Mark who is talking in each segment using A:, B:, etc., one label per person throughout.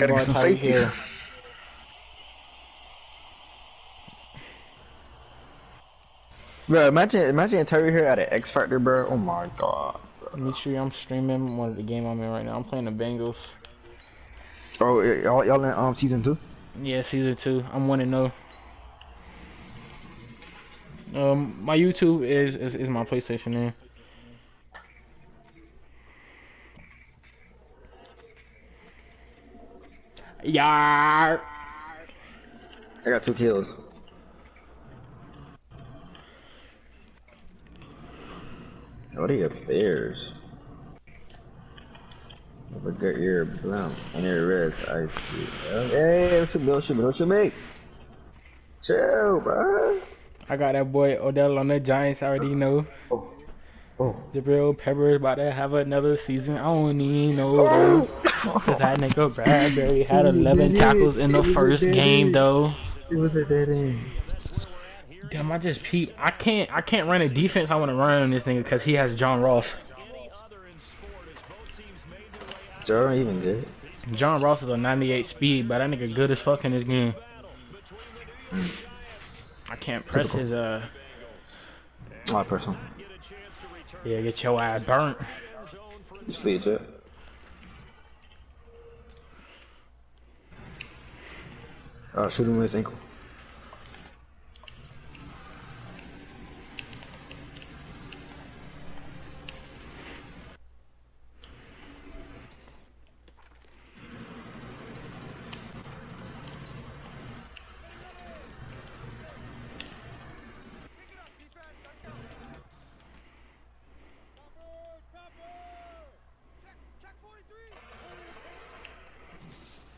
A: Gotta get
B: Ball
A: some
B: Tyreek
A: safeties.
B: Hill.
A: Bro, imagine Terry here at an X Factor, bro. Oh my god,
B: Make sure I'm streaming one of the game I'm in right now. I'm playing the Bengals.
A: bro. Y'all in season 2?
B: Yeah, season 2. I'm 1-0. My YouTube is my PlayStation name. Yar.
A: I got 2 kills. Oh, they upstairs. Have a good ear, blunt. And your wrist, ice cube. Hey, shoot me. Chill, bro.
B: I got that boy Odell on the Giants. I already know.
A: Oh, oh,
B: Jabril Pepper is about to have another season. I don't even know though. Cause
A: oh.
B: that nigga Bradbury
A: It
B: had
A: was a
B: 11
A: dead end.
B: tackles in
A: It
B: the
A: was a
B: first
A: dead
B: game
A: end.
B: though.
A: It was a dead end.
B: Damn, I just peeped. I can't run a defense I want to run on this nigga because he has John Ross.
A: Joe ain't even good.
B: John Ross is a 98 speed, but that nigga good as fuck in this game. I can't press
A: Typical.
B: his
A: My personal.
B: yeah, get your ass burnt.
A: Speed, yeah. Shoot him with his ankle.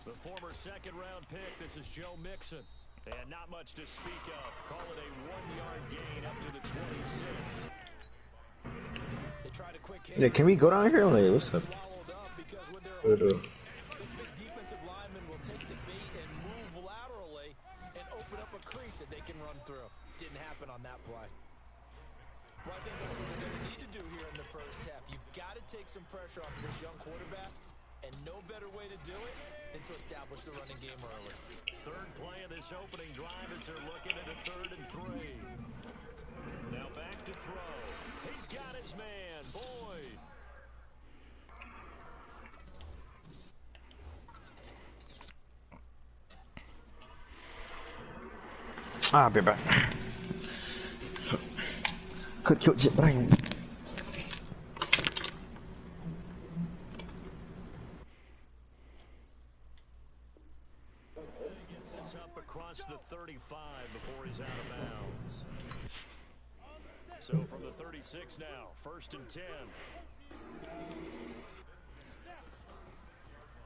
C: The former second-round pick, this is Joe Mixon. And not much to speak of. Call it a 1-yard gain up to the 26.
A: Yeah, can we go down here? Like, what's up?
D: This big defensive lineman will take the bait and move laterally and open up a crease that they can run through. Didn't happen on that play. Well, I think that's what they're going to need to do here in the first half. You've got to take some pressure off of this young quarterback, and no better way to do it than to establish the running game early.
C: Third play of this opening drive as they're looking at a 3rd and 3. Now back to throw. He's got his man, Boyd.
A: I'll be back. Could kill Jet Brian.
C: Gets this up across the 35 before he's out of bounds. So from the 36 now, 1st and 10.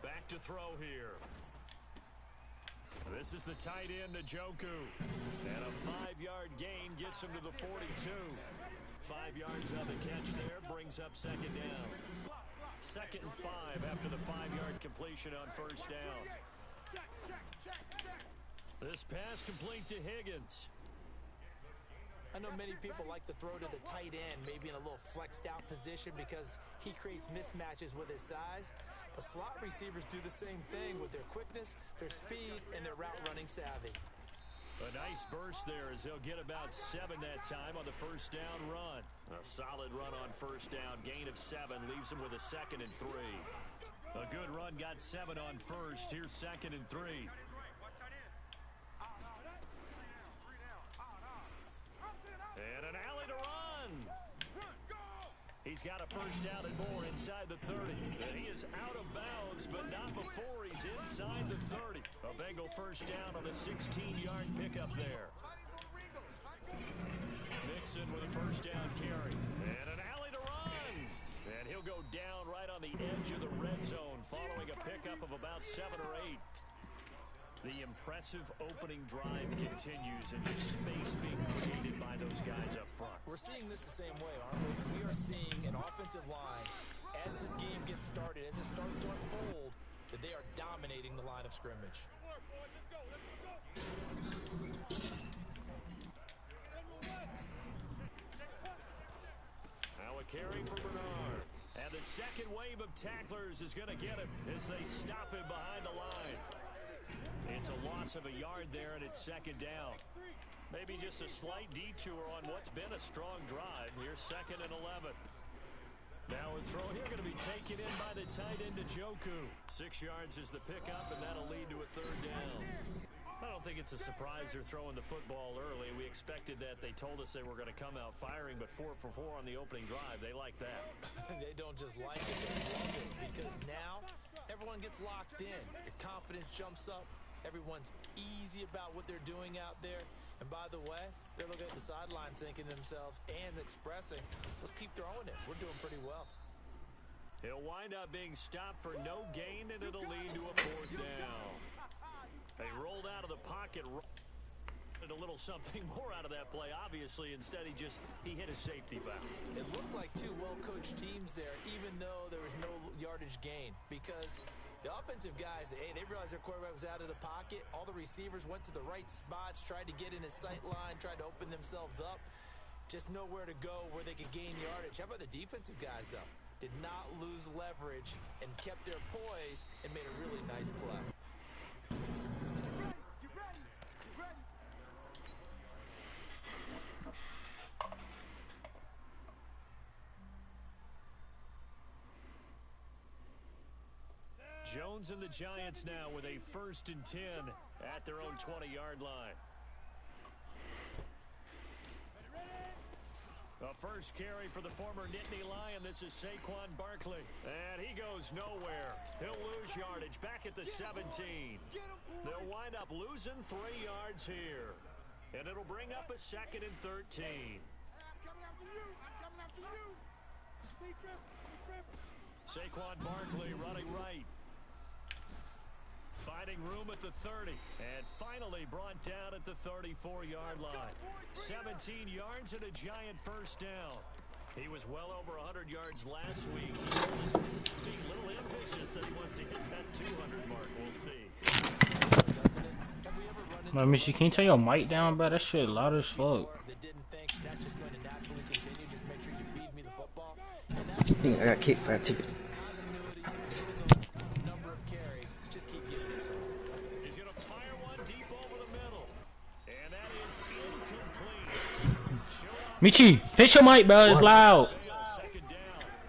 C: Back to throw here. This is the tight end, Njoku. And a 5-yard gain gets him to the 42. 5 yards on the catch there, brings up 2nd down. 2nd and 5 after the 5-yard completion on 1st down. This pass complete to Higgins.
D: I know many people like to throw to the tight end, maybe in a little flexed out position because he creates mismatches with his size. But slot receivers do the same thing with their quickness, their speed, and their route running savvy.
C: A nice burst there as he'll get about 7 that time on the 1st down run. A solid run on 1st down, gain of 7, leaves him with a 2nd and 3. A good run, got 7 on 1st. Here's 2nd and 3. And an alley to run. He's got a 1st down and more inside the 30. And he is out of bounds, but not before he's inside the 30. A Bengal 1st down on the 16-yard pickup there. Mixon with a 1st down carry. And an alley to run. And he'll go down right on the edge of the red zone following a pickup of about 7 or 8. The impressive opening drive continues and just space being created by those guys up front.
D: We're seeing this the same way, aren't we? We are seeing an offensive line, as this game gets started, as it starts to unfold, that they are dominating the line of scrimmage.
C: Now a carry for Bernard. And the second wave of tacklers is going to get him as they stop him behind the line. It's a loss of a yard there, and it's second down. Maybe just a slight detour on what's been a strong drive. Here's 2nd and 11. Now a throw here going to be taken in by the tight end Njoku. 6 yards is the pickup, and that'll lead to a 3rd down. I don't think it's a surprise they're throwing the football early. We expected that. They told us they were going to come out firing, but 4 for 4 on the opening drive. They like that.
D: They don't just like it, they love it, because now everyone gets locked in. Your confidence jumps up. Everyone's easy about what they're doing out there. And by the way, they're looking at the sideline thinking to themselves and expressing, let's keep throwing it. We're doing pretty well.
C: He'll wind up being stopped for no gain, and it'll lead to a 4th down. They rolled out of the pocket, a little something more out of that play, obviously. Instead, he hit a safety valve.
D: It looked like 2 well-coached teams there, even though there was no yardage gain, because the offensive guys, hey, they realized their quarterback was out of the pocket. All the receivers went to the right spots, tried to get in his sight line, tried to open themselves up. Just nowhere to go where they could gain yardage. How about the defensive guys, though? Did not lose leverage and kept their poise and made a really nice play.
C: Jones and the Giants now with a 1st and 10 at their own 20-yard line. A first carry for the former Nittany Lion. This is Saquon Barkley. And he goes nowhere. He'll lose yardage back at the 17. They'll wind up losing 3 yards here. And it'll bring up a 2nd and 13. Saquon Barkley running right. Finding room at the 30, and finally brought down at the 34-yard line. 17 yards and a Giant 1st down. He was well over 100 yards last week. He told us this week a little ambitious that he wants to hit that 200 mark. We'll see.
B: I mean, can you turn your mic down, bro? That shit loud as fuck.
D: That didn't think that's just going to naturally continue. Just make sure you feed me the football.
A: I think I got kicked by 2.
D: Continuity, number of carries. Just keep giving it to him.
C: He's going to fire one deep over the middle. And that is incomplete.
B: Michi, fix your mic, bro. It's loud.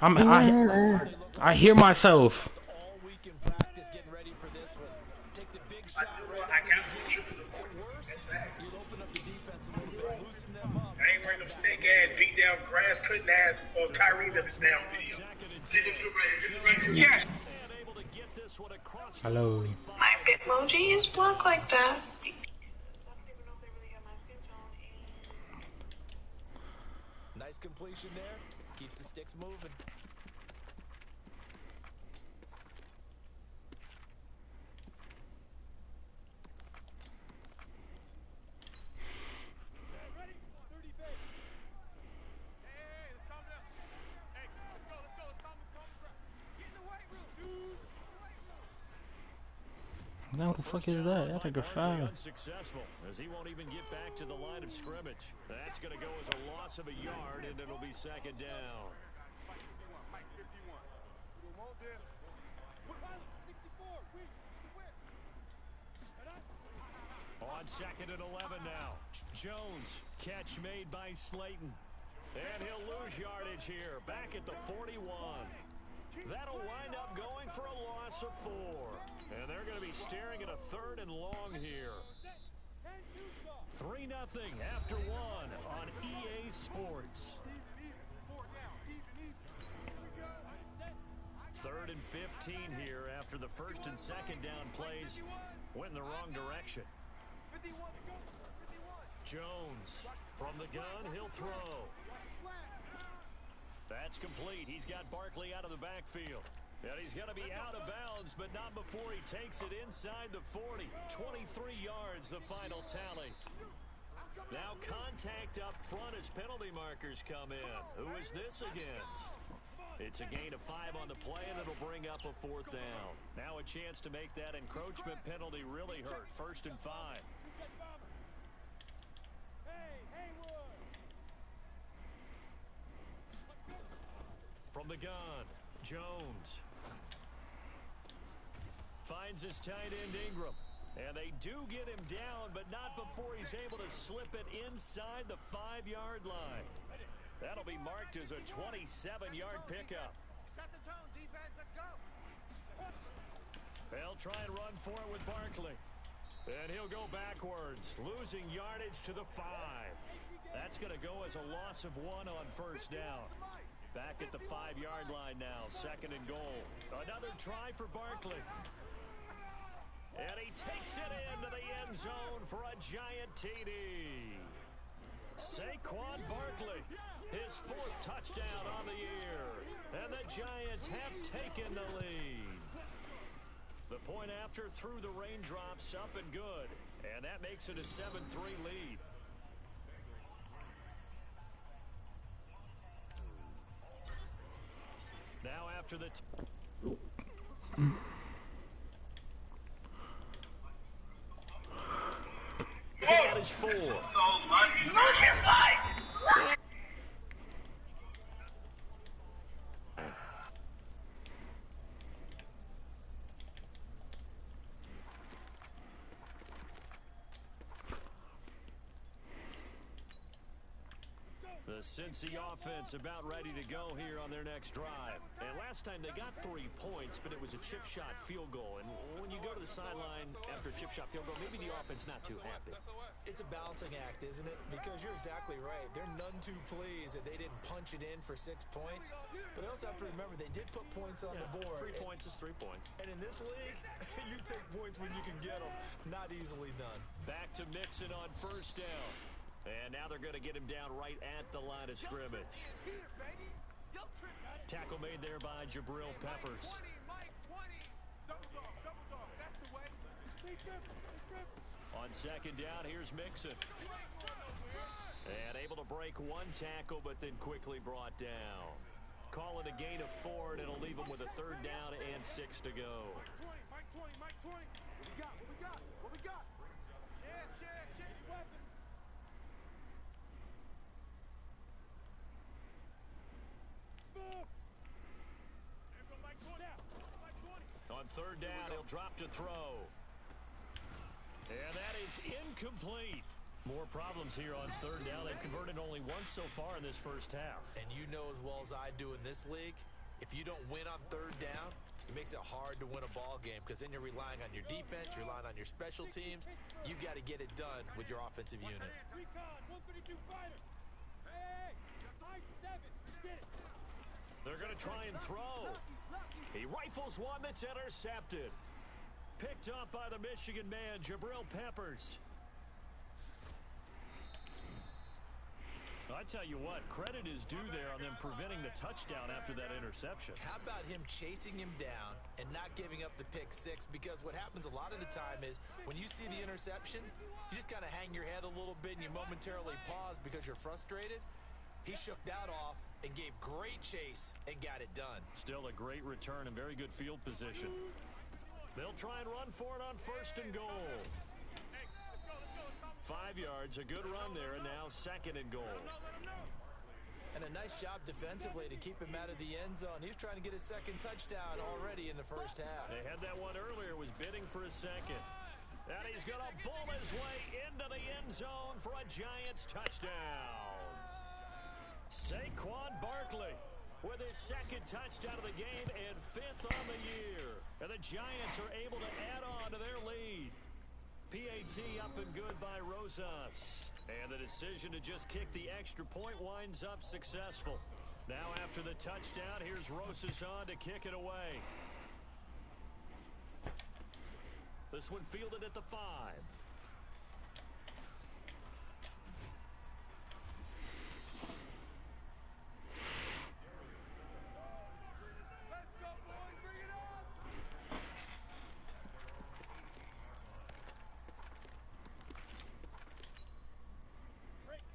B: I hear myself.
D: All week in practice getting ready for this one. Take the big shot right out of the gate. At worst, you'll open up the defense a little bit, loosen them up.
E: I ain't wearing no snake ass, beat down, grass cutting ass or Kyrie in this damn video. Yes.
B: Hello.
F: My Bitmoji is black like that.
D: Nice completion there. Keeps the sticks moving.
B: What the fuck is that? That's like a foul.
C: Unsuccessful, as he won't even get back to the line of scrimmage. That's going to go as a loss of a yard, and it'll be 2nd down. On 2nd and 11 now. Jones, catch made by Slayton. And he'll lose yardage here, back at the 41. That'll wind up going for a loss of 4. And they're going to be staring at a 3rd and long here. 3-0 after 1 on EA Sports. 3rd and 15 here after the 1st and 2nd down plays went in the wrong direction. Jones from the gun, he'll throw. That's complete. He's got Barkley out of the backfield. And he's going to be out of bounds, but not before he takes it inside the 40. 23 yards, the final tally. Now contact up front as penalty markers come in. Who is this against? It's a gain of 5 on the play, and it'll bring up a 4th down. Now a chance to make that encroachment penalty really hurt. 1st and 5. From the gun, Jones. Finds his tight end Ingram. And they do get him down, but not before he's able to slip it inside the 5-yard line. That'll be marked as a 27-yard pickup.
G: Set the tone, defense. Let's go.
C: They'll try and run for it with Barkley. And he'll go backwards, losing yardage to the 5. That's going to go as a loss of 1 on first down. Back at the 5-yard line now, 2nd and goal. Another try for Barkley. And he takes it into the end zone for a giant TD. Saquon Barkley, his 4th touchdown on the year. And the Giants have taken the lead. The point after through the raindrops, up and good. And that makes it a 7-3 lead. Now after the... That is 4.
E: So lucky. Look at Mike!
C: The Cincy offense about ready to go here on their next drive. And last time they got 3 points, but it was a chip shot field goal. And when you go to the sideline after a chip shot field goal, maybe the offense not too happy.
D: It's a balancing act, isn't it? Because you're exactly right. They're none too pleased that they didn't punch it in for 6 points. But they also have to remember they did put points on the board.
C: 3 points is 3 points.
D: And in this league, you take points when you can get them. Not easily done.
C: Back to Mixon on first down. And now they're going to get him down right at the line of scrimmage. Tackle made there by Jabril Peppers. On 2nd down, here's Mixon. And able to break 1 tackle, but then quickly brought down. Call it a gain of 4, and it'll leave him with a 3rd down and 6 to go.
G: Mike 20. What we got? Share weapons.
C: On 3rd down, he'll drop to throw. And that is incomplete. More problems here on 3rd down. They've converted only once so far in this first half.
D: And you know as well as I do in this league, if you don't win on 3rd down, it makes it hard to win a ball game because then you're relying on your defense, you're relying on your special teams. You've got to get it done with your offensive unit.
C: They're going to try and throw. He rifles one that's intercepted. Picked up by the Michigan man, Jabril Peppers. I tell you what, credit is due there on them preventing the touchdown after that interception.
D: How about him chasing him down and not giving up the pick 6? Because what happens a lot of the time is when you see the interception, you just kind of hang your head a little bit and you momentarily pause because you're frustrated. He shook that off and gave great chase and got it done.
C: Still a great return and very good field position. They'll try and run for it on 1st and goal. 5 yards, a good run there, and now 2nd and goal.
D: And a nice job defensively to keep him out of the end zone. He was trying to get his 2nd touchdown already in the first half.
C: They had that one earlier, was bidding for a 2nd. And he's going to bull his way into the end zone for a Giants touchdown. Saquon Barkley with his 2nd touchdown of the game and 5th on the year. And the Giants are able to add on to their lead. PAT up and good by Rosas. And the decision to just kick the extra point winds up successful. Now after the touchdown, here's Rosas on to kick it away. This one fielded at the 5.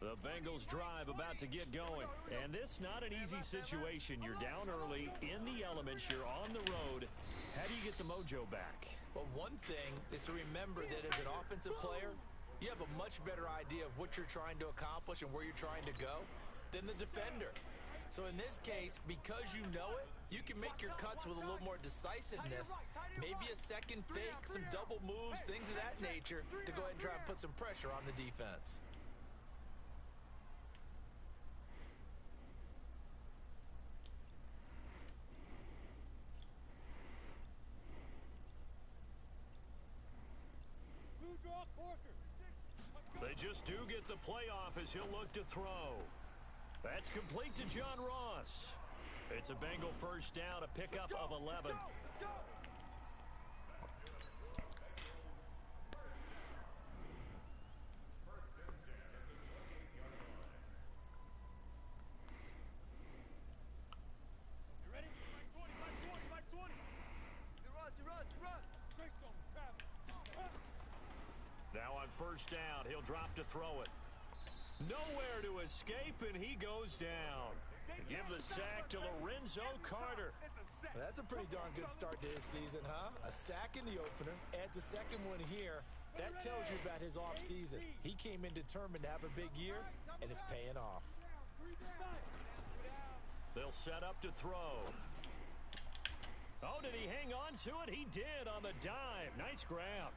C: The Bengals drive about to get going. And this not an easy situation. You're down early, in the elements, you're on the road. How do you get the mojo back?
D: Well, one thing is to remember that as an offensive player, you have a much better idea of what you're trying to accomplish and where you're trying to go than the defender. So in this case, because you know it, You can make your cuts with a little more decisiveness. Maybe a second fake, some double moves, things of that nature to go ahead and try and put some pressure on the defense.
C: They just do get the playoff as he'll look to throw. That's complete to John Ross. It's a Bengal first down, a pickup of 11. Now on first down, he'll drop to throw it. Nowhere to escape, and he goes down. Give the sack to Lorenzo Carter.
D: That's a pretty darn good start to his season, huh? A sack in the opener, adds a second one here. That tells you about his offseason. He came in determined to have a big year, and it's paying off.
C: They'll set up to throw. Oh, did he hang on to it? He did on the dive. Nice grab.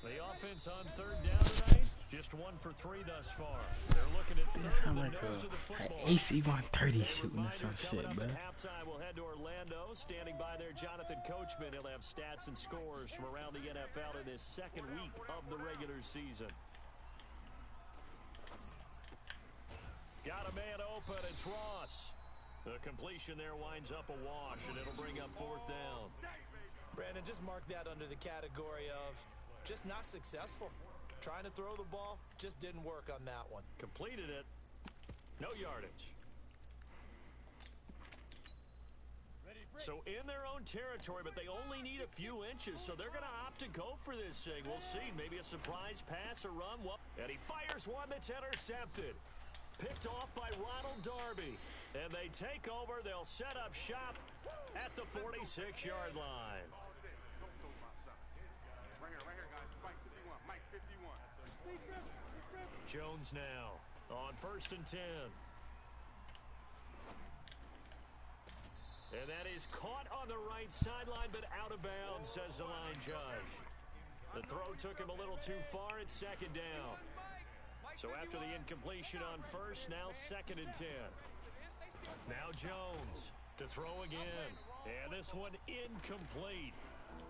C: The offense on third down tonight, just 1 for 3 thus far. They're looking at third on the nose of the football.
B: AC 130 shooting or some shit, bro.
C: At halftime, we'll head to Orlando. Standing by there, Jonathan Coachman. He'll have stats and scores from around the NFL in this second week of the regular season. Got a man open. It's Ross. The completion there winds up a wash, and it'll bring up fourth down.
D: Brandon, just mark that under the category of just not successful. Trying to throw the ball, just didn't work on that one.
C: Completed it. No yardage. So in their own territory, but they only need a few inches, so they're going to opt to go for this thing. We'll see. Maybe a surprise pass, a run. And he fires one that's intercepted. Picked off by Ronald Darby. And they take over. They'll set up shop at the 46-yard line. Jones now on first and 10. And that is caught on the right sideline, but out of bounds, says the line judge. The throw took him a little too far. It's second down. So after the incompletion on first, now second and 10. Now Jones to throw again. And this one incomplete.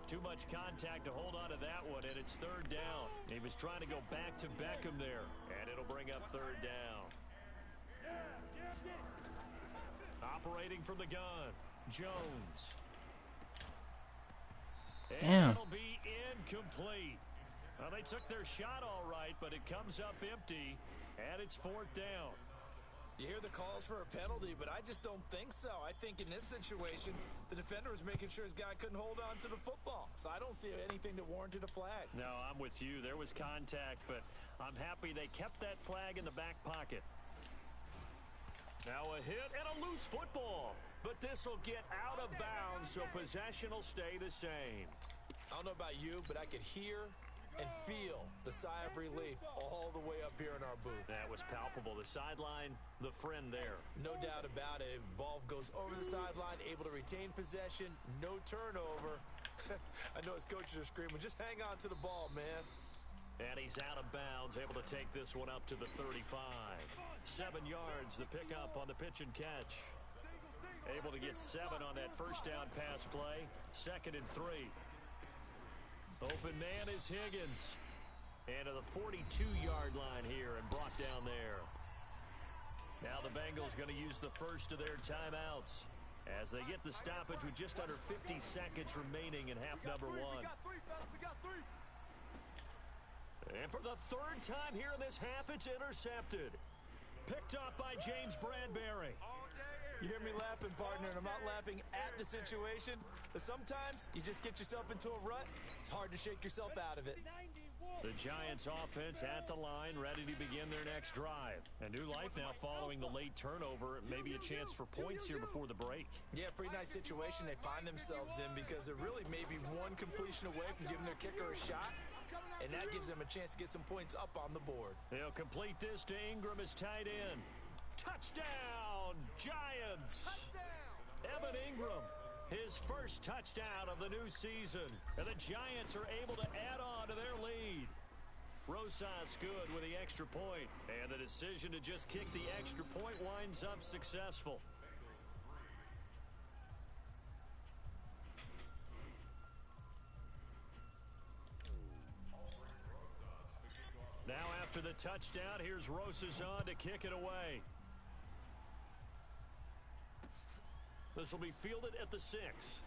C: Too much contact to hold on to that one, and it's third down. He was trying to go back to Beckham there, and it'll bring up third down. Operating from the gun, Jones. And
B: Damn.
C: it'll be incomplete. Well, they took their shot all right, but it comes up empty, and it's fourth down.
D: You hear the calls for a penalty, but I just don't think so. I think in this situation, the defender was making sure his guy couldn't hold on to the football. So I don't see anything that warranted a flag.
C: No, I'm with you. There was contact, but I'm happy they kept that flag in the back pocket. Now a hit and a loose football. But this will get out of bounds, so possession will stay the same.
D: I don't know about you, but I could hear and feel the sigh of relief all the way up here in our booth.
C: That was palpable. The sideline, the friend there.
D: No doubt about it. Ball goes over the sideline, able to retain possession, no turnover. I know his coaches are screaming, just hang on to the ball, man.
C: And he's out of bounds, able to take this one up to the 35. 7 yards, the pickup on the pitch and catch. Able to get 7 on that first down pass play. Second and 3. Open man is Higgins. And to the 42-yard line here and brought down there. Now the Bengals going to use the first of their timeouts as they get the stoppage with just under 50 seconds remaining in half number 1. And for the third time here in this half, it's intercepted. Picked up by James Bradbury.
D: You hear me laughing, partner, and I'm not laughing at the situation, but sometimes you just get yourself into a rut. It's hard to shake yourself out of it.
C: The Giants offense at the line, ready to begin their next drive. A new life now following the late turnover. Maybe a chance for points here before the break. Yeah, pretty nice situation they find themselves in because they're really maybe one completion away from giving their kicker a shot. And that gives them a chance to get some points up on the board. They'll complete this to Ingram as tight end. Touchdown, Giants! Evan Ingram, his first touchdown of the new season. And the Giants are able to add on to their lead. Rosas good with the extra point. And the decision to just kick the extra point winds up successful. Now after the touchdown, here's Rosas on to kick it away. This will be fielded at the 6.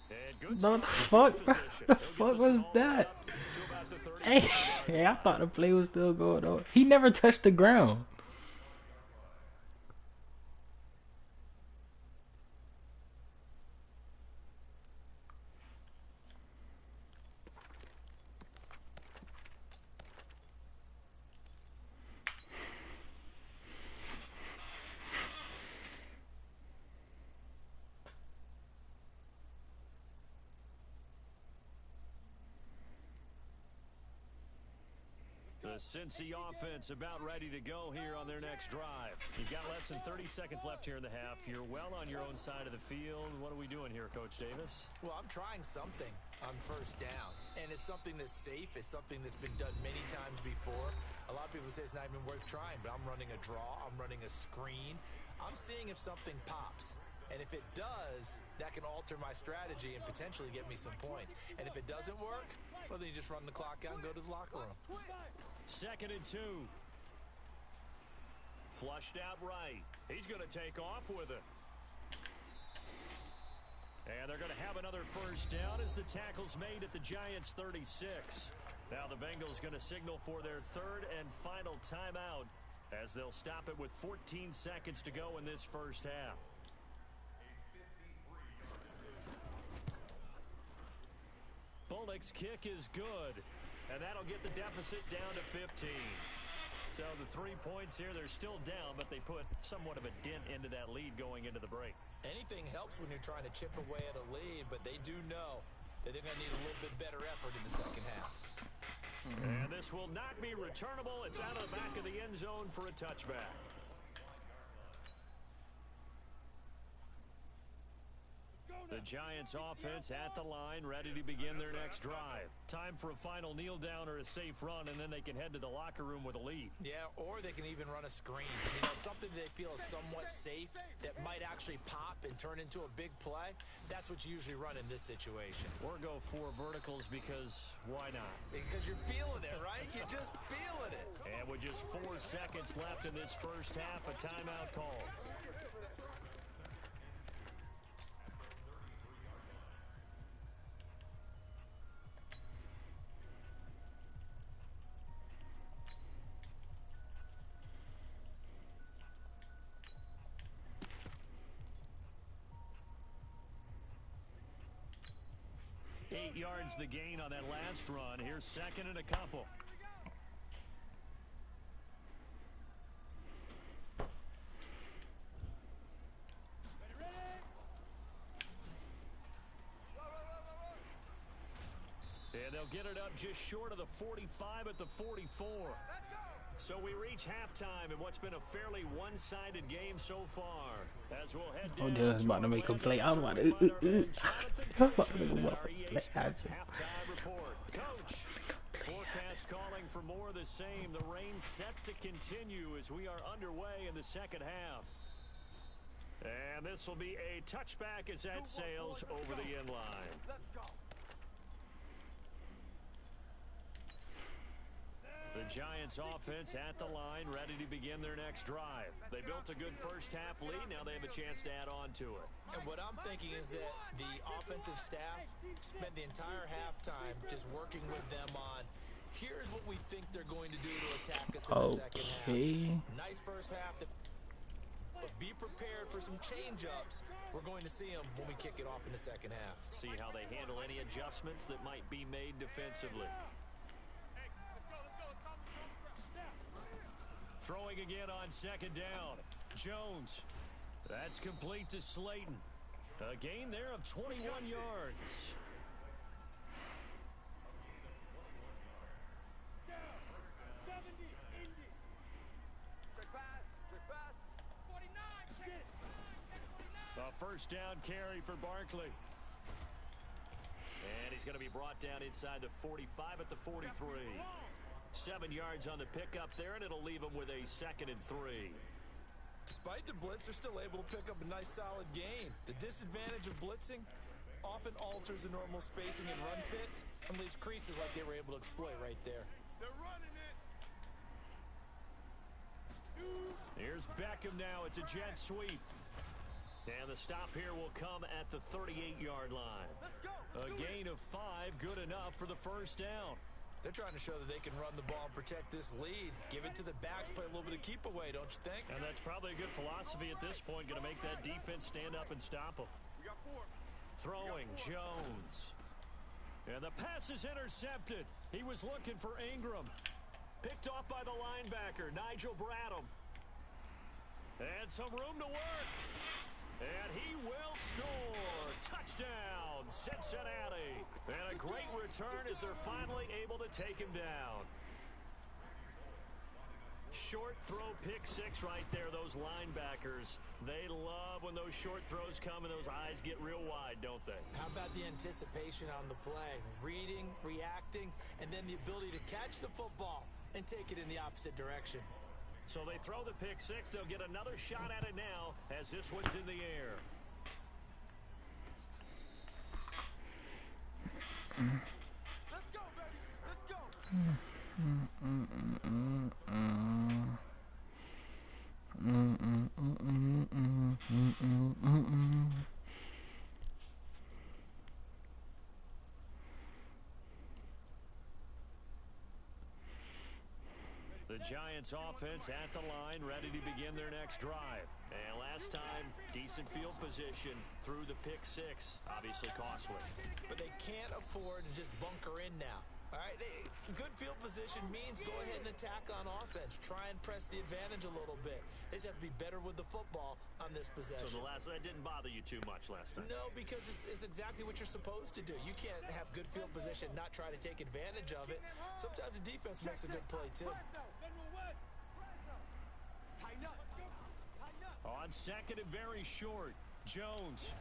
C: And good
B: What the
C: start.
B: fuck? What
C: Position.
B: the
C: He'll get
B: fuck
C: this
B: was
C: ball
B: that?
C: up to about the 35
B: Hey,
C: yard
B: hey, I
C: line.
B: thought the play was still going on. He never touched the ground.
C: The Cincy offense about ready to go here on their next drive. You've got less than 30 seconds left here in the half. You're well on your own side of the field. What are we doing here, Coach Davis?
D: Well, I'm trying something on first down, and it's something that's safe. It's something that's been done many times before. A lot of people say it's not even worth trying, but I'm running a draw. I'm running a screen. I'm seeing if something pops. And if it does, that can alter my strategy and potentially get me some points. And if it doesn't work, well, then you just run the clock out and go to the locker room.
C: 2nd and 2. Flushed out right. He's going to take off with it. And they're going to have another first down as the tackle's made at the Giants' 36. Now the Bengals going to signal for their 3rd and final timeout as they'll stop it with 14 seconds to go in this first half. Bullock's kick is good, and that'll get the deficit down to 15. So the 3 points here, they're still down, but they put somewhat of a dent into that lead going into the break.
D: Anything helps when you're trying to chip away at a lead, but they do know that they're going to need a little bit better effort in the second half.
C: And this will not be returnable. It's out of the back of the end zone for a touchback. The Giants offense at the line, ready to begin their next drive. Time for a final kneel down or a safe run, and then they can head to the locker room with a lead.
D: Yeah, or they can even run a screen. You know, something they feel is somewhat safe that might actually pop and turn into a big play. That's what you usually run in this situation.
C: Or go 4 verticals because why not?
D: Because you're feeling it, right? You're just feeling it.
C: And with just 4 seconds left in this first half, a timeout call. Eight yards the gain on that last run. Here's 2nd and a couple. And they'll get it up just short of the 45 at the 44. So we reach halftime in what's been a fairly one-sided game so far. As we'll head down
B: Oh, just about to make a play. I'm about to.
C: halftime report. Coach, forecast calling for more of the same. The rain set to continue as we are underway in the second half. And this will be a touchback as that sails over the end line. The Giants offense at the line, ready to begin their next drive. They built a good first half lead. Now they have a chance to add on to it.
D: And what I'm thinking is that the offensive staff spent the entire halftime just working with them on, here's what we think they're going to do to attack us in the second half. Nice first half, but be prepared for some change-ups. We're going to see them when we kick it off in the second half.
C: See how they handle any adjustments that might be made defensively. Throwing again on 2nd down. Jones. That's complete to Slayton. A gain there of 21 yards. first down carry for Barkley. And he's going to be brought down inside the 45 at the 43. 7 yards on the pickup there, and it'll leave him with a 2nd and 3.
D: Despite the blitz, they're still able to pick up a nice solid gain. The disadvantage of blitzing often alters the normal spacing and run fits and leaves creases like they were able to exploit right there.
G: They're running it.
C: Here's Beckham now. It's a jet sweep. And the stop here will come at the 38-yard line.
G: Let's go.
C: A gain of 5, good enough for the first down.
D: They're trying to show that they can run the ball and protect this lead. Give it to the backs, play a little bit of keep away, don't you think?
C: And that's probably a good philosophy at this point. Going to make that defense stand up and stop them.
G: We got 4.
C: Throwing Jones. And the pass is intercepted. He was looking for Ingram. Picked off by the linebacker, Nigel Bradham. And some room to work. And he will score. Touchdown, Cincinnati. And a great return as they're finally able to take him down. Short throw pick 6 right there, those linebackers. They love when those short throws come and those eyes get real wide, don't they?
D: How about the anticipation on the play? Reading, reacting, and then the ability to catch the football and take it in the opposite direction.
C: So they throw the pick 6. They'll get another shot at it now as this one's in the air.
G: Let's go, baby. Let's go.
C: The Giants offense at the line, ready to begin their next drive. And last time, decent field position through the pick 6. Obviously costly.
D: But they can't afford to just bunker in now. All right, good field position means go ahead and attack on offense. Try and press the advantage a little bit. They just have to be better with the football on this possession.
C: So that didn't bother you too much last time?
D: No, because it's exactly what you're supposed to do. You can't have good field position, not try to take advantage of it. Sometimes the defense makes a good play, too.
G: Tighten up. Tighten up.
C: On 2nd and very short, Jones.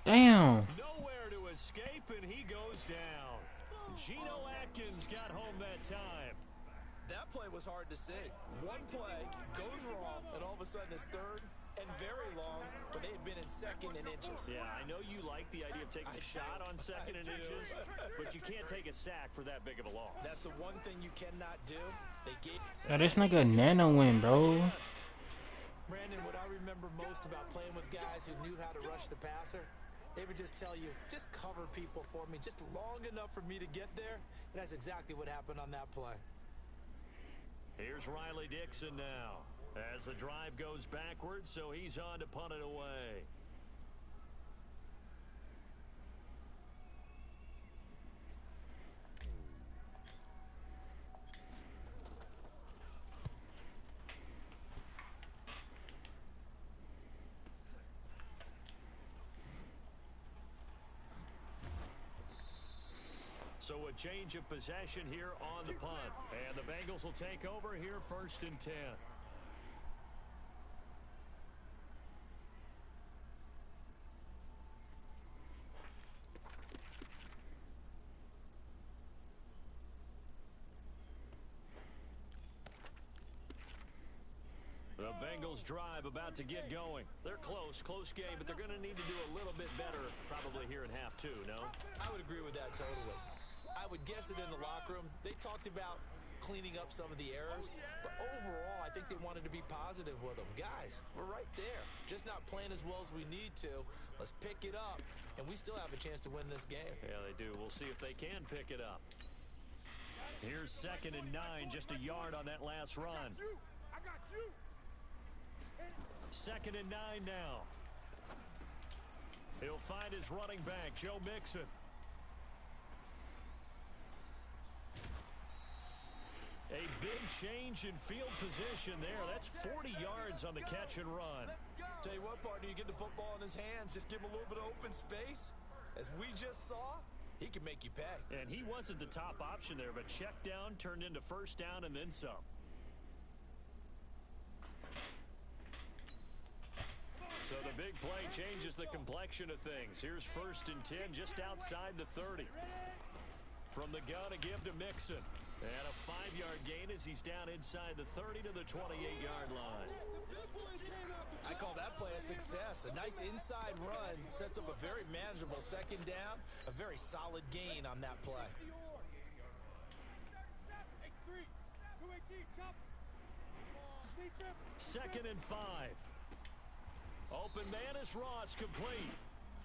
B: Damn.
C: Nowhere to escape, and he goes down. Geno Atkins got home that time.
D: That play was hard to see. One play goes wrong, and all of a sudden it's 3rd and very long when they had been in 2nd and inches.
C: Yeah, I know you like the idea of taking a shot on 2nd and inches, but you can't take a sack for that big of a loss.
D: That's the one thing you cannot do. They gave...
B: Yo, this nigga nano win, bro.
D: Brandon, what I remember most about playing with guys who knew how to rush the passer, they would just tell you, just cover people for me, just long enough for me to get there. And that's exactly what happened on that play.
C: Here's Riley Dixon now as the drive goes backwards, so he's on to punt it away. So a change of possession here on the punt. And the Bengals will take over here 1st and 10. The Bengals drive about to get going. They're close game, but they're going to need to do a little bit better probably here in half 2, no?
D: I would agree with that totally. I would guess it in the locker room. They talked about cleaning up some of the errors, but overall, I think they wanted to be positive with them. Guys, we're right there. Just not playing as well as we need to. Let's pick it up, and we still have a chance to win this game.
C: Yeah, they do. We'll see if they can pick it up. Here's 2nd and 9, just a yard on that last run.
G: I got you.
C: 2nd and 9 now. He'll find his running back, Joe Mixon. A big change in field position there. That's 40 yards on the catch and run.
D: Tell you what, partner, you get the football in his hands, just give him a little bit of open space. As we just saw, he can make you pay.
C: And he wasn't the top option there, but check down turned into 1st down and then some. So the big play changes the complexion of things. Here's 1st and 10 just outside the 30. From the gun, a give to Mixon. And a 5-yard gain as he's down inside the 30 to the 28-yard line.
D: I call that play a success. A nice inside run sets up a very manageable 2nd down. A very solid gain on that play.
G: X3, 218, chop.
C: 2nd and 5. Open man is Ross, complete.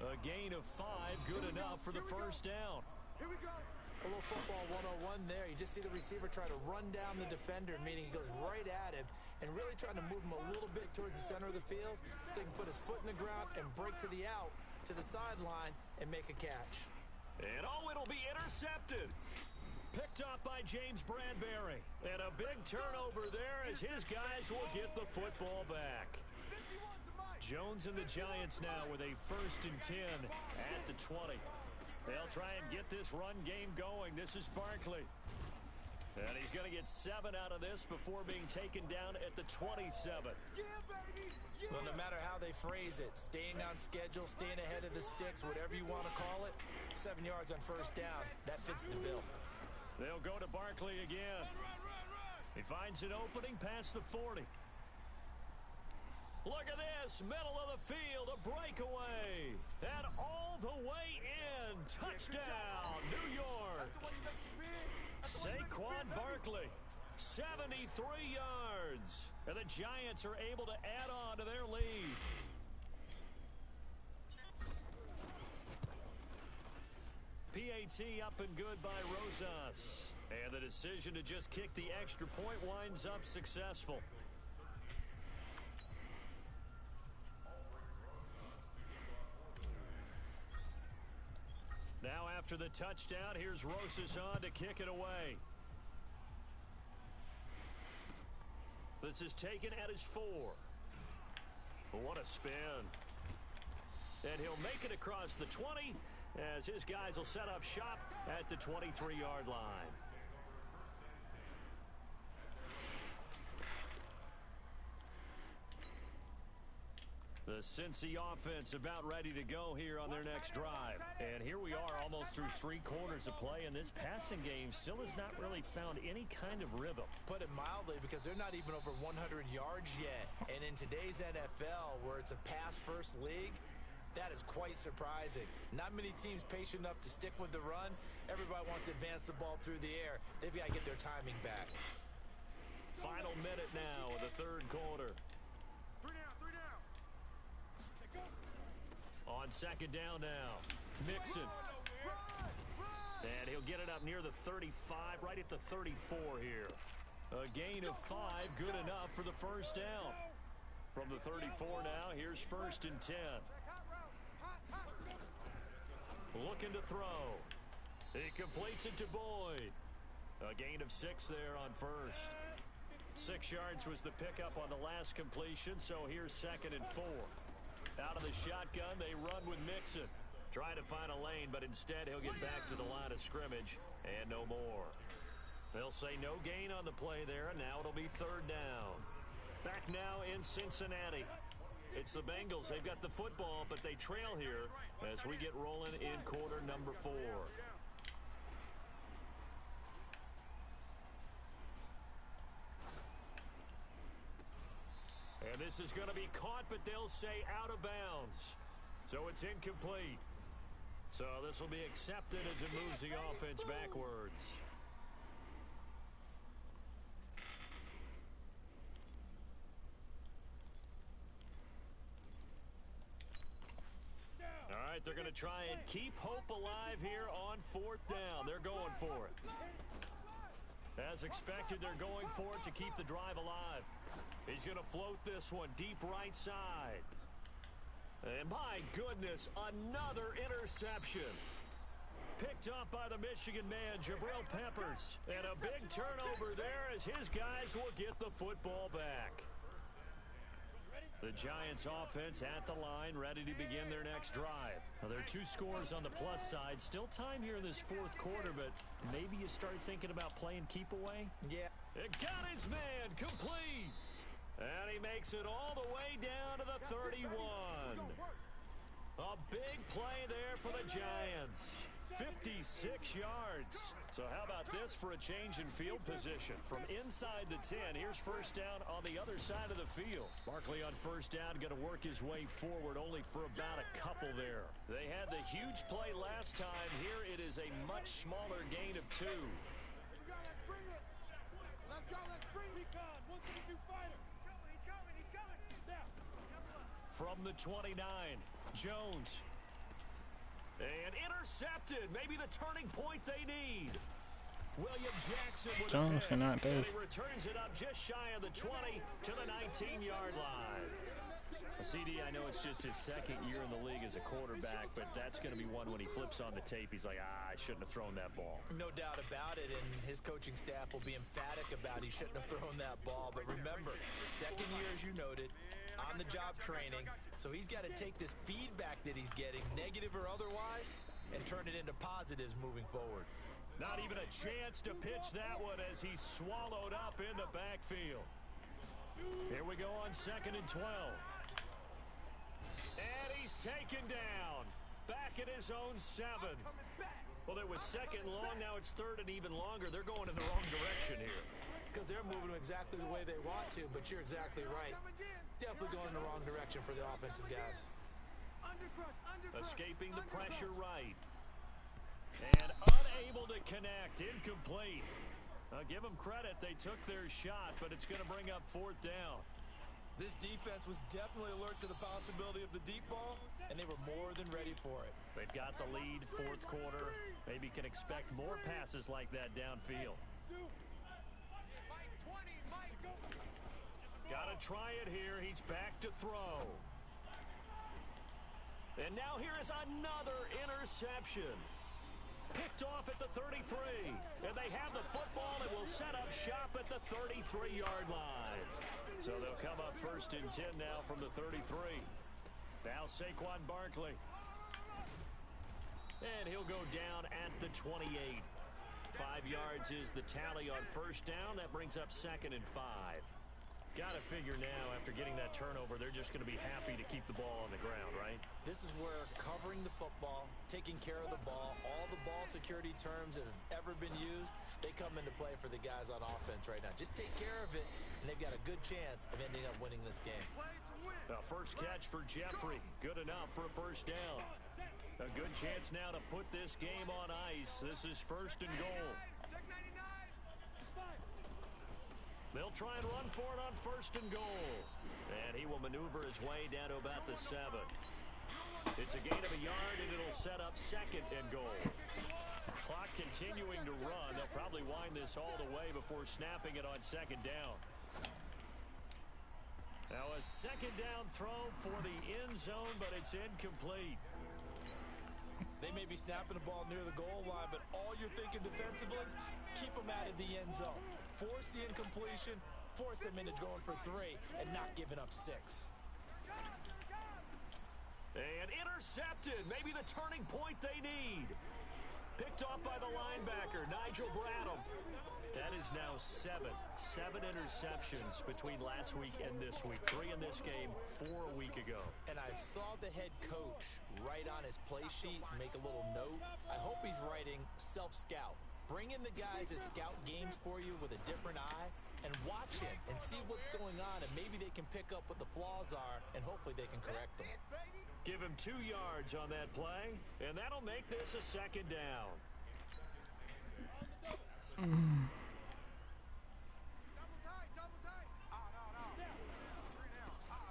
C: A gain of 5, good enough for the 1st down.
G: Here we go.
D: A little football 101 there. You just see the receiver try to run down the defender, meaning he goes right at him and really trying to move him a little bit towards the center of the field so he can put his foot in the ground and break to the out, to the sideline, and make a catch.
C: And it'll be intercepted. Picked up by James Bradbury. And a big turnover there as his guys will get the football back. Jones and the Giants now with a 1st and 10 at the 20. They'll try and get this run game going. This is Barkley. And he's going to get 7 out of this before being taken down at the 27.
G: Yeah, baby. Yeah.
D: Well, no matter how they phrase it, staying on schedule, staying ahead of the sticks, whatever you want to call it, 7 yards on 1st down, that fits the bill.
C: They'll go to Barkley again.
G: Run.
C: He finds an opening past the 40. Look at this, middle of the field, a breakaway. And all the way in, touchdown, New York. Saquon Barkley, 73 yards. And the Giants are able to add on to their lead. PAT up and good by Rosas. And the decision to just kick the extra point winds up successful. Now after the touchdown, here's Rosas on to kick it away. This is taken at his 4. What a spin. And he'll make it across the 20 as his guys will set up shop at the 23-yard line. The Cincy offense about ready to go here on their next drive. And here we are almost through 3 quarters of play, and this passing game still has not really found any kind of rhythm.
D: Put it mildly, because they're not even over 100 yards yet. And in today's NFL, where it's a pass-first league, that is quite surprising. Not many teams patient enough to stick with the run. Everybody wants to advance the ball through the air. They've got to get their timing back.
C: Final minute now of the 3rd quarter.
G: 3 down.
C: On 2nd down now, Mixon. And he'll get it up near the 35, right at the 34 here. A gain of 5, good enough for the 1st down. From the 34 now, here's 1st and 10. Looking to throw. He completes it to Boyd. A gain of 6 there on 1st. 6 yards was the pickup on the last completion, so here's 2nd and 4. Out of the shotgun, they run with Mixon. Trying to find a lane, but instead he'll get back to the line of scrimmage and no more. They'll say no gain on the play there, and now it'll be 3rd down. Back now in Cincinnati. It's the Bengals. They've got the football, but they trail here as we get rolling in quarter number 4. And this is going to be caught, but they'll say out of bounds. So it's incomplete. So this will be accepted as it moves the offense backwards. All right, they're going to try and keep hope alive here on 4th down. They're going for it. As expected, they're going for it to keep the drive alive. He's going to float this one deep right side. And my goodness, another interception. Picked up by the Michigan man, Jabril Peppers. And a big turnover there as his guys will get the football back. The Giants offense at the line, ready to begin their next drive. Now, there are 2 scores on the plus side. Still time here in this 4th quarter, but maybe you start thinking about playing keep away?
D: Yeah.
C: It got his man complete. And he makes it all the way down to the 31. A big play there for the Giants. 56 yards. So how about this for a change in field position? From inside the 10, here's first down on the other side of the field. Barkley on first down, going to work his way forward only for about a couple there. They had the huge play last time. Here it is a much smaller gain of 2.
G: Here we go, let's bring it. Let's go, let's bring it. Recon, 132 fighter. He's coming. Now.
C: From the 29, Jones. And intercepted. Maybe the turning point they need. William Jackson with
B: Jones
C: a pick.
B: cannot do.
C: And he returns it up just shy of the 20 to the 19-yard line. CD, I know it's just his second year in the league as a quarterback, but that's going to be one when he flips on the tape. He's like, I shouldn't have thrown that ball.
D: No doubt about it, and his coaching staff will be emphatic about he shouldn't have thrown that ball. But remember, second year, as you noted, on-the-job training, so he's got to take this feedback that he's getting, negative or otherwise, and turn it into positives moving forward.
C: Not even a chance to pitch that one as he's swallowed up in the backfield. Here we go on 2nd and 12. And he's taken down. Back at his own 7. Well, it was second long. Now it's third and even longer. They're going in the wrong direction here.
D: Because they're moving exactly the way they want to, but you're exactly right. Definitely going in the wrong direction for the offensive guys.
C: Escaping the pressure right. And unable to connect. Incomplete. Give them credit. They took their shot, but it's going to bring up 4th down.
D: This defense was definitely alert to the possibility of the deep ball, and they were more than ready for it.
C: They've got the lead, 4th quarter. Maybe can expect more passes like that downfield. Got to try it here. He's back to throw. And now here is another interception. Picked off at the 33. And they have the football and will set up shop at the 33-yard line. So they'll come up 1st and 10 now from the 33. Now Saquon Barkley. And he'll go down at the 28. 5 yards is the tally on first down. That brings up 2nd and 5. Got to figure now, after getting that turnover, they're just going to be happy to keep the ball on the ground, right?
D: This is where covering the football, taking care of the ball, all the ball security terms that have ever been used, they come into play for the guys on offense right now. Just take care of it, and they've got a good chance of ending up winning this game.
C: First catch for Jeffrey. Good enough for a first down. A good chance now to put this game on ice. This is 1st and goal. They'll try and run for it on 1st and goal. And he will maneuver his way down to about the 7. It's a gain of a yard, and it'll set up 2nd and goal. Clock continuing to run. They'll probably wind this all the way before snapping it on 2nd down. Now a 2nd down throw for the end zone, but it's incomplete.
D: They may be snapping the ball near the goal line, but all you're thinking defensively, keep them out of the end zone. Force the incompletion, force them into going for 3, and not giving up 6.
C: And intercepted. Maybe the turning point they need. Picked off by the linebacker, Nigel Bradham. That is now 7 interceptions between last week and this week. 3 in this game, 4 a week ago.
D: And I saw the head coach write on his play sheet, make a little note. I hope he's writing self-scout. Bring in the guys that scout games for you with a different eye and watch him and see what's going on, and maybe they can pick up what the flaws are, and hopefully they can correct them.
C: Give him 2 yards on that play, and that'll make this a 2nd down.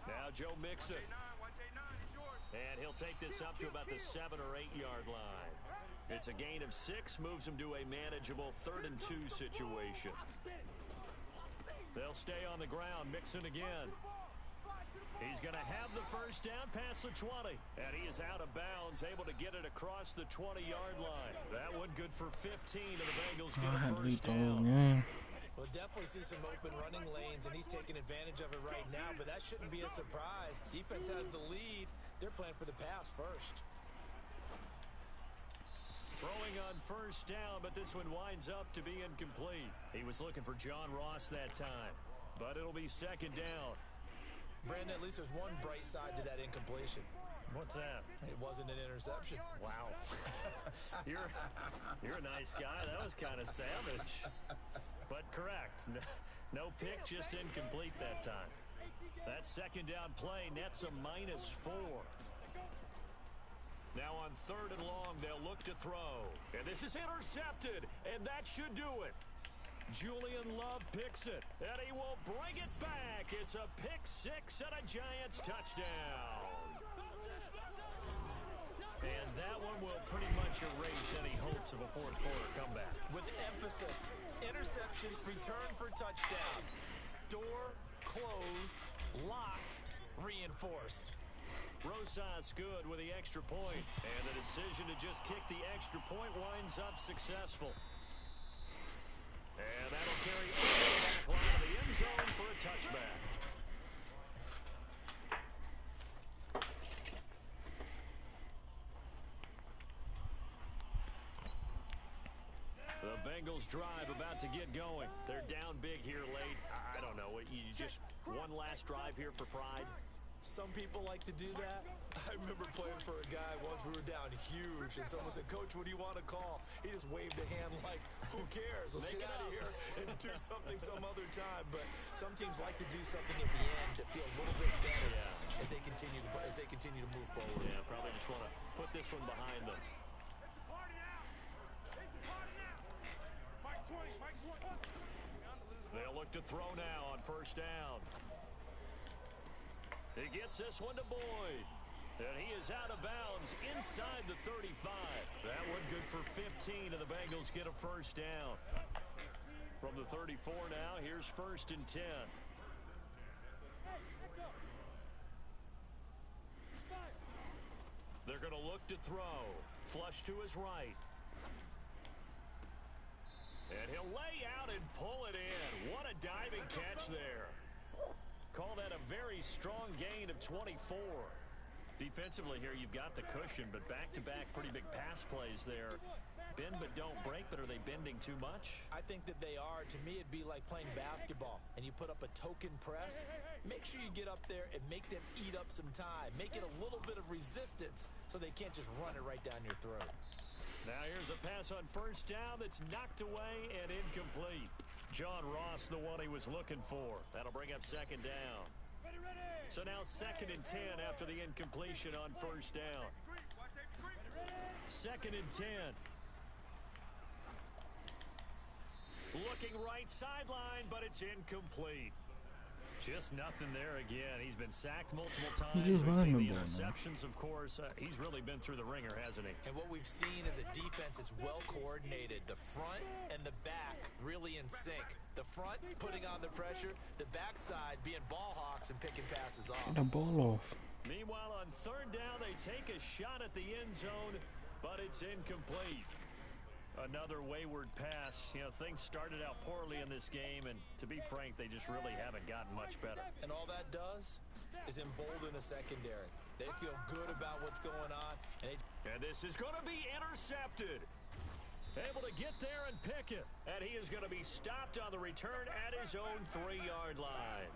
C: Now Joe Mixon. And he'll take this up to about the 7 or 8 yard line. It's a gain of 6, moves him to a manageable 3rd and 2 situation. They'll stay on the ground. Mixon again. He's going to have the first down past the 20. And he is out of bounds, able to get it across the 20-yard line. That one good for 15, and the Bengals get a first down.
D: We'll definitely see some open running lanes, and he's taking advantage of it right now, but that shouldn't be a surprise. Defense has the lead. They're playing for the pass first.
C: Throwing on first down, but this one winds up to be incomplete. He was looking for John Ross that time, but it'll be 2nd down.
D: Brandon, at least there's one bright side to that incompletion.
C: What's that?
D: It wasn't an interception.
C: Wow. you're a nice guy. That was kind of savage. But correct. No pick, just incomplete that time. That second down play nets a -4. Now on 3rd and long, they'll look to throw. And this is intercepted, and that should do it. Julian Love picks it, and he will bring it back. It's a pick-6 and a Giants touchdown. And that one will pretty much erase any hopes of a fourth-quarter comeback.
D: With emphasis, interception, return for touchdown. Door closed, locked, reinforced.
C: Rosas good with the extra point, and the decision to just kick the extra point winds up successful. And that'll carry over the back line of the end zone for a touchback. The Bengals drive about to get going. They're down big here late. I don't know. You just one last drive here for pride?
D: Some people like to do that. I remember playing for a guy once. We were down huge, and someone said, "Coach, what do you want to call?" He just waved a hand like, "Who cares? Let's get out of here and do something some other time." But some teams like to do something at the end to feel a little bit better as they continue to move forward.
C: Yeah, probably just want to put this one behind them. They'll look to throw now on 1st down. He gets this one to Boyd. And he is out of bounds inside the 35. That one good for 15, and the Bengals get a 1st down. From the 34 now, here's 1st and 10. They're going to look to throw. Flush to his right. And he'll lay out and pull it in. What a diving catch there. Call that a very strong gain of 24. Defensively here, you've got the cushion, but back-to-back pretty big pass plays there. Bend but don't break, but are they bending too much?
D: I think that they are. To me, it'd be like playing basketball, and you put up a token press. Make sure you get up there and make them eat up some time. Make it a little bit of resistance so they can't just run it right down your throat.
C: Now here's a pass on 1st down that's knocked away and incomplete. John Ross, the one he was looking for. That'll bring up 2nd down. So now 2nd and 10 after the incompletion on 1st down. 2nd and 10. Looking right sideline, but it's incomplete. Just nothing there again. He's been sacked multiple times. We've seen the interceptions, of course. He's really been through the ringer, hasn't he?
D: And what we've seen is a defense that's well coordinated. The front and the back really in sync. The front putting on the pressure, the backside being ball hawks and picking passes off.
B: The ball off.
C: Meanwhile, on 3rd down, they take a shot at the end zone, but it's incomplete. Another wayward pass. You know, things started out poorly in this game, and to be frank, they just really haven't gotten much better.
D: And all that does is embolden a secondary. They feel good about what's going on.
C: And this is going to be intercepted. Able to get there and pick it. And he is going to be stopped on the return at his own 3-yard line.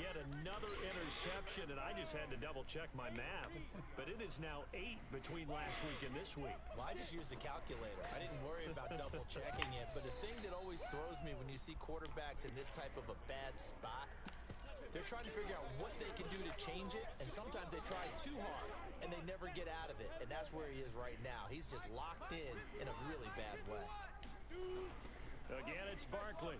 C: Yet another interception, and I just had to double-check my math. But it is now 8 between last week and this week.
D: Well, I just used the calculator. I didn't worry about double-checking it. But the thing that always throws me when you see quarterbacks in this type of a bad spot, they're trying to figure out what they can do to change it, and sometimes they try too hard, and they never get out of it. And that's where he is right now. He's just locked in a really bad way.
C: Again, it's Barkley.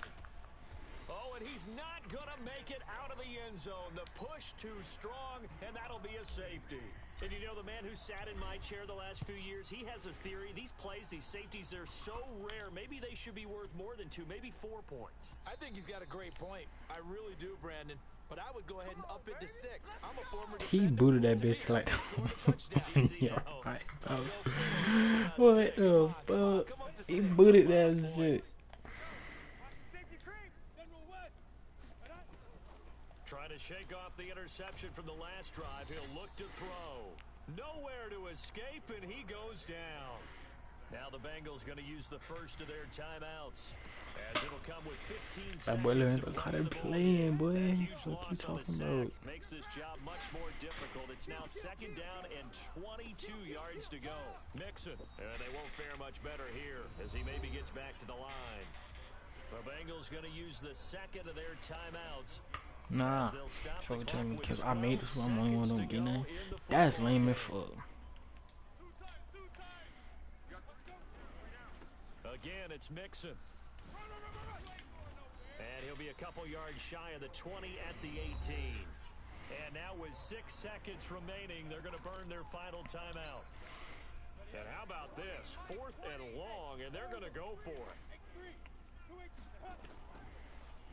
C: Oh, and he's not going to make it out of the end zone. The push too strong, and that'll be a safety. And you know, the man who sat in my chair the last few years, he has a theory. These plays, these safeties, they're so rare. Maybe they should be worth more than 2, maybe 4 points.
D: I think he's got a great point. I really do, Brandon. But I would go ahead and up it to 6. I'm a former defender.
B: He booted that bitch like. Yeah, right. What the fuck? He booted that shit.
C: Trying to shake off the interception from the last drive. He'll look to throw. Nowhere to escape, and he goes down. Now the Bengals going to use the first of their timeouts. as it'll come with 15
B: That boy
C: seconds
B: learned
C: to
B: to
C: play
B: how
C: in
B: they
C: the ball
B: playing,
C: game.
B: boy.
C: A huge
B: What you
C: loss on the
B: talking
C: sack
B: about?
C: makes this job much more difficult. It's now 2nd down and 22 yards to go. Mixon, and they won't fare much better here as he maybe gets back to the line. The Bengals going to use the 2nd of their timeouts.
B: Nah. So telling me, cause I made this one, I'm only one of them getting in. That's lame as fuck.
C: Again, it's Mixon. And he'll be a couple yards shy of the 20 at the 18. And now with 6 seconds remaining, they're going to burn their final timeout. And how about this? 4th and long, and they're going to go for it.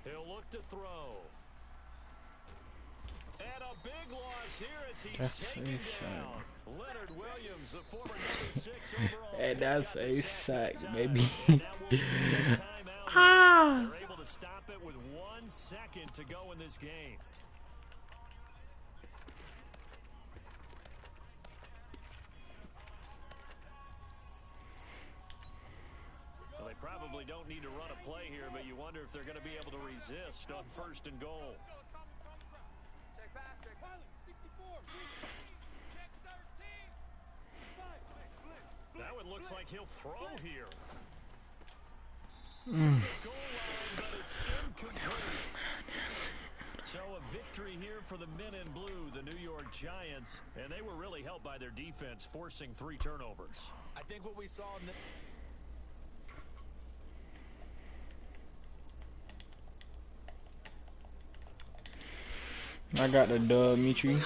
C: He'll look to throw. And a big loss here as he's taken down. Leonard Williams, the former number 6 overall.
B: And that's a sack, baby.
C: Ah! They're able to stop it with 1 second to go in this game. Well, they probably don't need to run a play here, but you wonder if they're going to be able to resist on 1st and goal. Now it looks like he'll throw here. To the goal line, but it's incomplete. So a victory here for the men in blue, the New York Giants, and they were really helped by their defense, forcing 3 turnovers.
D: I think what we saw in the
B: I got the dub, Mitri.